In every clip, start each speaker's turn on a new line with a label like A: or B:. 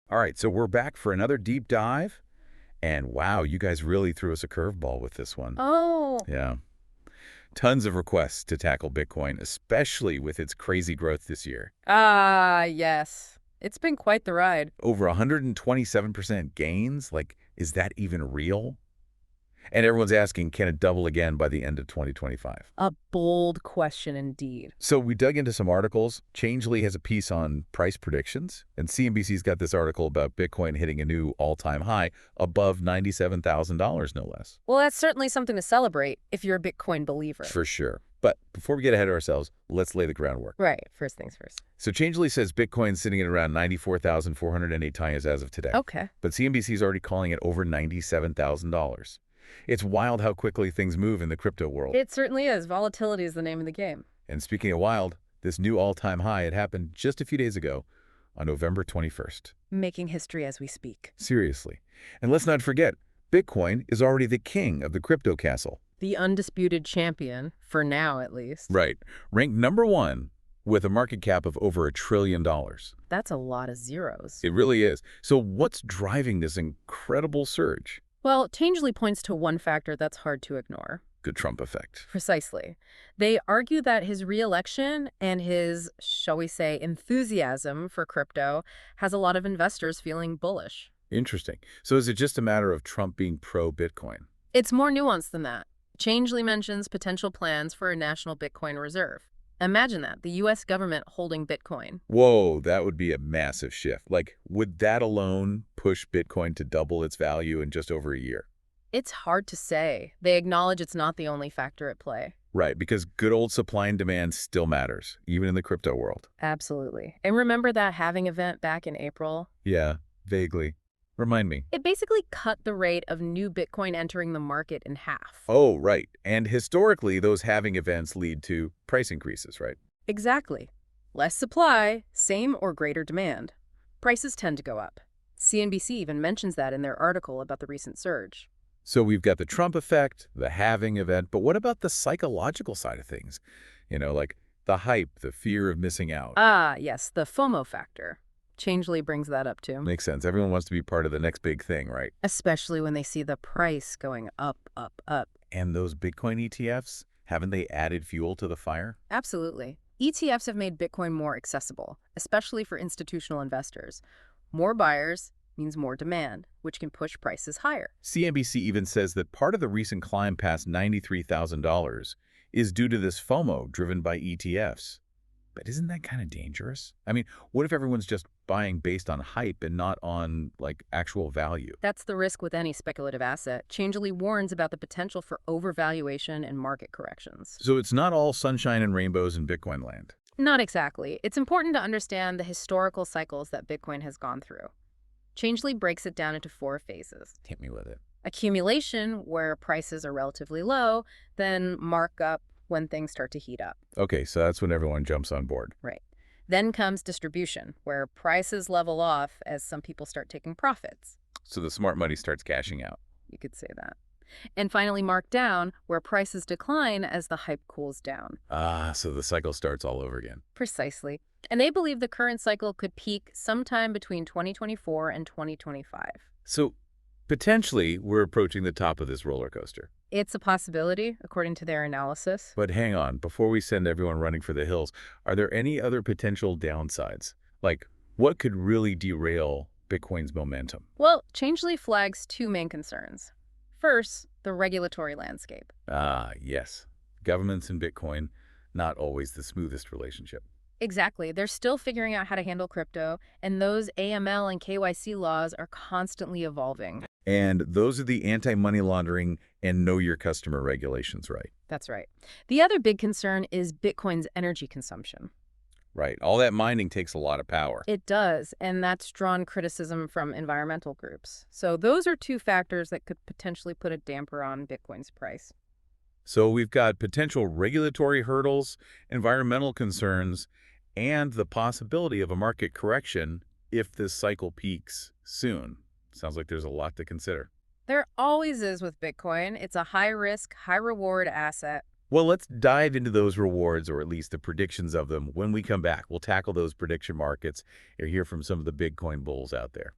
A: All right, so we're back for another deep dive. And wow, you guys really threw us a curveball with this one.
B: Oh,
A: Yeah. Tons of requests to tackle Bitcoin, especially with its crazy growth this year.
B: yes. It's been quite the ride.
A: Over 127% gains? Like, is that even real? And everyone's asking, can it double again by the end of 2025?
B: A bold question indeed.
A: So we dug into some articles. Changelly has a piece on price predictions, and CNBC's got this article about Bitcoin hitting a new all-time high above $97,000, no less.
B: Well, that's certainly something to celebrate if you're a Bitcoin believer.
A: For sure. But before we get ahead of ourselves, let's lay the groundwork.
B: Right. First things first.
A: So Changelly says Bitcoin's sitting at around 94,408 tanyas as of today.
B: Okay.
A: But CNBC's already calling it over $97,000. It's wild how quickly things move in the crypto world.
B: It certainly is. Volatility is the name of the game.
A: And speaking of wild, this new all-time high, it happened just a few days ago on November 21st.
B: Making history as we speak.
A: Seriously. And let's not forget, Bitcoin is already the king of the crypto castle.
B: The undisputed champion, for now at least.
A: Right. Ranked #1 with a market cap of over $1 trillion.
B: That's a lot of zeros.
A: It really is. So what's driving this incredible surge?
B: Well, Changelly points to one factor that's hard to ignore.
A: Good Trump effect.
B: Precisely. They argue that his re-election and his, shall we say, enthusiasm for crypto has a lot of investors feeling bullish.
A: Interesting. So is it just a matter of Trump being pro-Bitcoin?
B: It's more nuanced than that. Changelly mentions potential plans for a national Bitcoin reserve. Imagine that, the U.S. government holding Bitcoin.
A: Whoa, that would be a massive shift. Like, would that alone push Bitcoin to double its value in just over a year?
B: It's hard to say. They acknowledge it's not the only factor at play.
A: Right, because good old supply and demand still matters, even in the crypto world.
B: Absolutely. And remember that halving event back in April?
A: Yeah, vaguely. Remind me.
B: It basically cut the rate of new Bitcoin entering the market in half.
A: Oh, right. And historically, those halving events lead to price increases, right?
B: Exactly. Less supply, same or greater demand. Prices tend to go up. CNBC even mentions that in their article about the recent surge.
A: So we've got the Trump effect, the halving event, but what about the psychological side of things? You know, like the hype, the fear of missing out.
B: Yes, the FOMO factor. Changelly brings that up too.
A: Makes sense. Everyone wants to be part of the next big thing, right?
B: Especially when they see the price going up, up, up.
A: And those Bitcoin ETFs, haven't they added fuel to the fire?
B: Absolutely. ETFs have made Bitcoin more accessible, especially for institutional investors. More buyers means more demand, which can push prices higher.
A: CNBC even says that part of the recent climb past $93,000 is due to this FOMO driven by ETFs. But isn't that kind of dangerous? I mean, what if everyone's just buying based on hype and not on, like, actual value?
B: That's the risk with any speculative asset. Changelly warns about the potential for overvaluation and market corrections.
A: So it's not all sunshine and rainbows in Bitcoin land.
B: Not exactly. It's important to understand the historical cycles that Bitcoin has gone through. Changelly breaks it down into 4 phases.
A: Hit me with it.
B: Accumulation, where prices are relatively low, then markup when things start to heat up.
A: Okay, so that's when everyone jumps on board.
B: Right. Then comes distribution, where prices level off as some people start taking profits.
A: So the smart money starts cashing out.
B: You could say that. And finally markdown, where prices decline as the hype cools down.
A: So the cycle starts all over again.
B: Precisely. And they believe the current cycle could peak sometime between 2024 and 2025.
A: So potentially we're approaching the top of this roller coaster.
B: It's a possibility, according to their analysis.
A: But hang on, before we send everyone running for the hills, are there any other potential downsides? Like, what could really derail Bitcoin's momentum?
B: Well, Changelly flags 2 main concerns. First, the regulatory landscape.
A: Yes. Governments and Bitcoin, not always the smoothest relationship.
B: Exactly. They're still figuring out how to handle crypto, and those AML and KYC laws are constantly evolving.
A: And those are the anti-money laundering and know your customer regulations, right?
B: That's right. The other big concern is Bitcoin's energy consumption.
A: Right. All that mining takes a lot of power.
B: It does, and that's drawn criticism from environmental groups. So those are 2 factors that could potentially put a damper on Bitcoin's price.
A: So we've got potential regulatory hurdles, environmental concerns, and the possibility of a market correction if this cycle peaks soon. Sounds like there's a lot to consider.
B: There always is with Bitcoin. It's a high-risk, high-reward asset.
A: Well, let's dive into those rewards, or at least the predictions of them, when we come back. We'll tackle those prediction markets and hear from some of the Bitcoin bulls out there.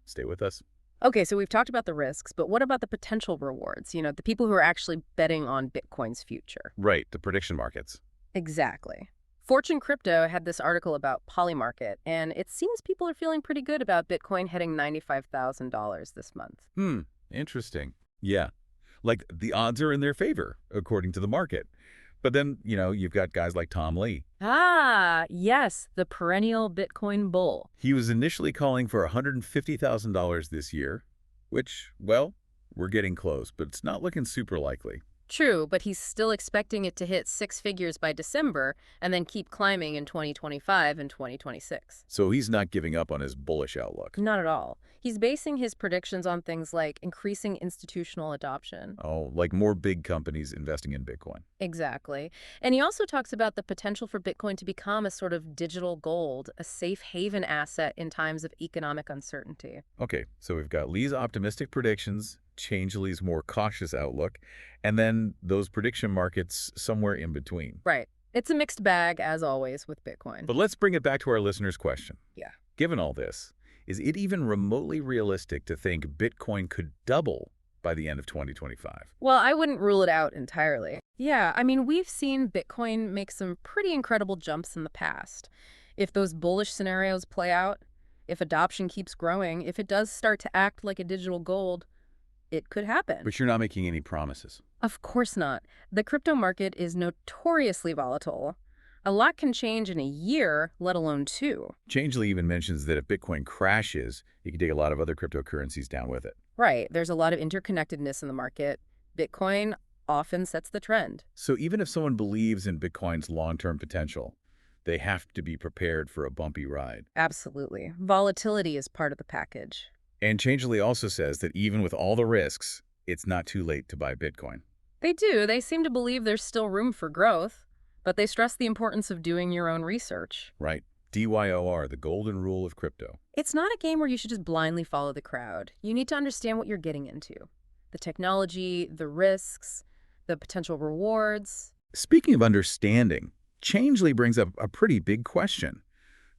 A: Stay with us.
B: Okay, so we've talked about the risks, but what about the potential rewards? The people who are actually betting on Bitcoin's future.
A: Right, the prediction markets.
B: Exactly. Fortune Crypto had this article about Polymarket, and it seems people are feeling pretty good about Bitcoin hitting $95,000 this month.
A: Interesting. Yeah, like the odds are in their favor, according to the market. But then, you've got guys like Tom Lee.
B: Ah, yes, the perennial Bitcoin bull.
A: He was initially calling for $150,000 this year, which, well, we're getting close, but it's not looking super likely.
B: True, but he's still expecting it to hit six figures by December and then keep climbing in 2025 and 2026.
A: So he's not giving up on his bullish outlook.
B: Not at all. He's basing his predictions on things like increasing institutional adoption.
A: Oh, like more big companies investing in Bitcoin.
B: Exactly. And he also talks about the potential for Bitcoin to become a sort of digital gold, a safe haven asset in times of economic uncertainty.
A: Okay, so we've got Lee's optimistic predictions, Changeley's more cautious outlook, and then those prediction markets somewhere in between.
B: Right. It's a mixed bag, as always, with Bitcoin.
A: But let's bring it back to our listener's question.
B: Yeah.
A: Given all this, is it even remotely realistic to think Bitcoin could double by the end of 2025?
B: Well, I wouldn't rule it out entirely. Yeah, I mean, we've seen Bitcoin make some pretty incredible jumps in the past. If those bullish scenarios play out, if adoption keeps growing, if it does start to act like a digital gold, it could happen.
A: But you're not making any promises.
B: Of course not. The crypto market is notoriously volatile. A lot can change in a year, let alone two.
A: Changeley even mentions that if Bitcoin crashes, it can take a lot of other cryptocurrencies down with it.
B: Right, there's a lot of interconnectedness in the market. Bitcoin often sets the trend.
A: So even if someone believes in Bitcoin's long-term potential, they have to be prepared for a bumpy ride.
B: Absolutely. Volatility is part of the package.
A: And Changeley also says that even with all the risks, it's not too late to buy Bitcoin.
B: They do. They seem to believe there's still room for growth, but they stress the importance of doing your own research.
A: Right. DYOR, the golden rule of crypto.
B: It's not a game where you should just blindly follow the crowd. You need to understand what you're getting into. The technology, the risks, the potential rewards.
A: Speaking of understanding, Changeley brings up a pretty big question.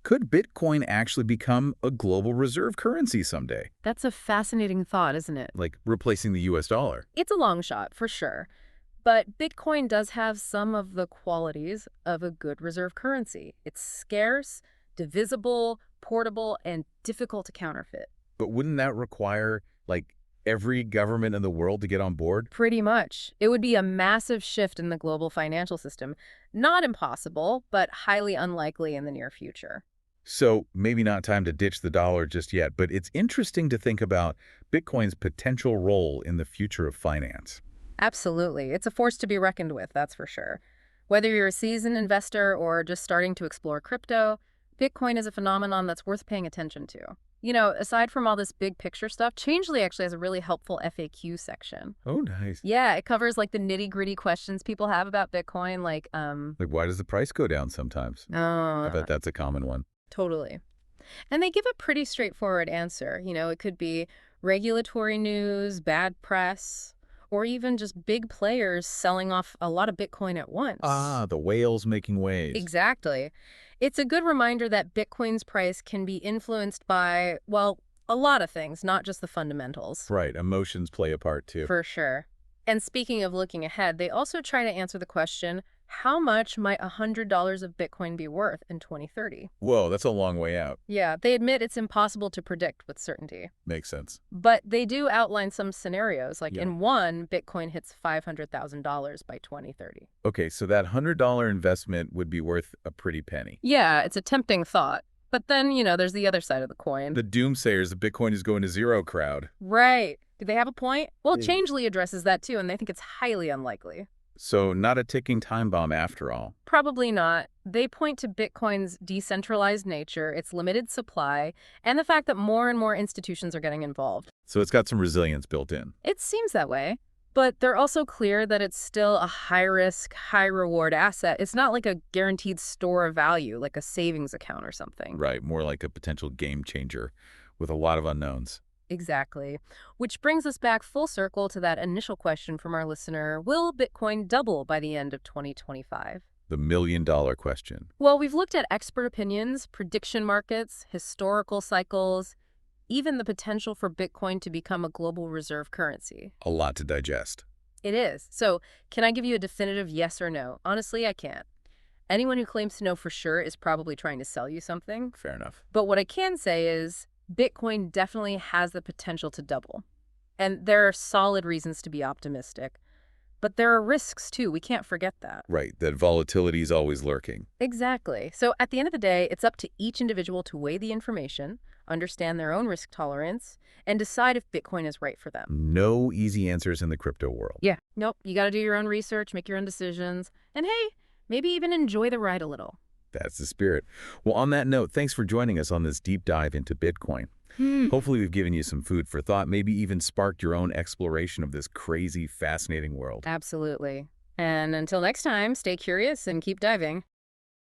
A: Could Bitcoin actually become a global reserve currency someday?
B: That's a fascinating thought, isn't it?
A: Like replacing the US dollar?
B: It's a long shot, for sure. But Bitcoin does have some of the qualities of a good reserve currency. It's scarce, divisible, portable, and difficult to counterfeit.
A: But wouldn't that require, like, every government in the world to get on board?
B: Pretty much. It would be a massive shift in the global financial system. Not impossible, but highly unlikely in the near future.
A: So maybe not time to ditch the dollar just yet, but it's interesting to think about Bitcoin's potential role in the future of finance.
B: Absolutely. It's a force to be reckoned with, that's for sure. Whether you're a seasoned investor or just starting to explore crypto, Bitcoin is a phenomenon that's worth paying attention to. Aside from all this big picture stuff, Changeley actually has a really helpful FAQ section.
A: Oh, nice.
B: Yeah, it covers like the nitty-gritty questions people have about Bitcoin,
A: Like, why does the price go down sometimes? I bet that's a common one.
B: Totally. And they give a pretty straightforward answer. It could be regulatory news, bad press, or even just big players selling off a lot of Bitcoin at once.
A: Ah, the whales making waves.
B: Exactly. It's a good reminder that Bitcoin's price can be influenced by, well, a lot of things, not just the fundamentals.
A: Right, emotions play a part too.
B: For sure. And speaking of looking ahead, they also try to answer the question, how much might $100 of Bitcoin be worth in 2030?
A: Whoa, that's a long way out.
B: Yeah, they admit it's impossible to predict with certainty.
A: Makes sense.
B: But they do outline some scenarios, like
A: Yeah.
B: in one, Bitcoin hits $500,000 by 2030.
A: Okay, so that $100 investment would be worth a pretty penny.
B: Yeah, it's a tempting thought. But then, there's the other side of the coin.
A: The doomsayers, the Bitcoin is going to zero crowd.
B: Right. Do they have a point? Well,
A: Yeah.
B: Changeley addresses that too, and they think it's highly unlikely.
A: So not a ticking time bomb after all.
B: Probably not. They point to Bitcoin's decentralized nature, its limited supply, and the fact that more and more institutions are getting involved.
A: So it's got some resilience built in.
B: It seems that way. But they're also clear that it's still a high-risk, high-reward asset. It's not like a guaranteed store of value, like a savings account or something.
A: Right, more like a potential game changer with a lot of unknowns.
B: Exactly. Which brings us back full circle to that initial question from our listener, will Bitcoin double by the end of 2025?
A: The million-dollar question.
B: Well, we've looked at expert opinions, prediction markets, historical cycles, even the potential for Bitcoin to become a global reserve currency.
A: A lot to digest.
B: It is. So, can I give you a definitive yes or no? Honestly, I can't. Anyone who claims to know for sure is probably trying to sell you something.
A: Fair enough.
B: But what I can say is Bitcoin definitely has the potential to double. And there are solid reasons to be optimistic. But there are risks too. We can't forget that.
A: Right, that volatility is always lurking.
B: Exactly. So at the end of the day, it's up to each individual to weigh the information, understand their own risk tolerance, and decide if Bitcoin is right for them.
A: No easy answers in the crypto world.
B: Yeah. Nope. You got to do your own research, make your own decisions, and hey, maybe even enjoy the ride a little.
A: That's the spirit. Well, on that note, thanks for joining us on this deep dive into Bitcoin. Hopefully we've given you some food for thought, maybe even sparked your own exploration of this crazy, fascinating world.
B: Absolutely. And until next time, stay curious and keep diving.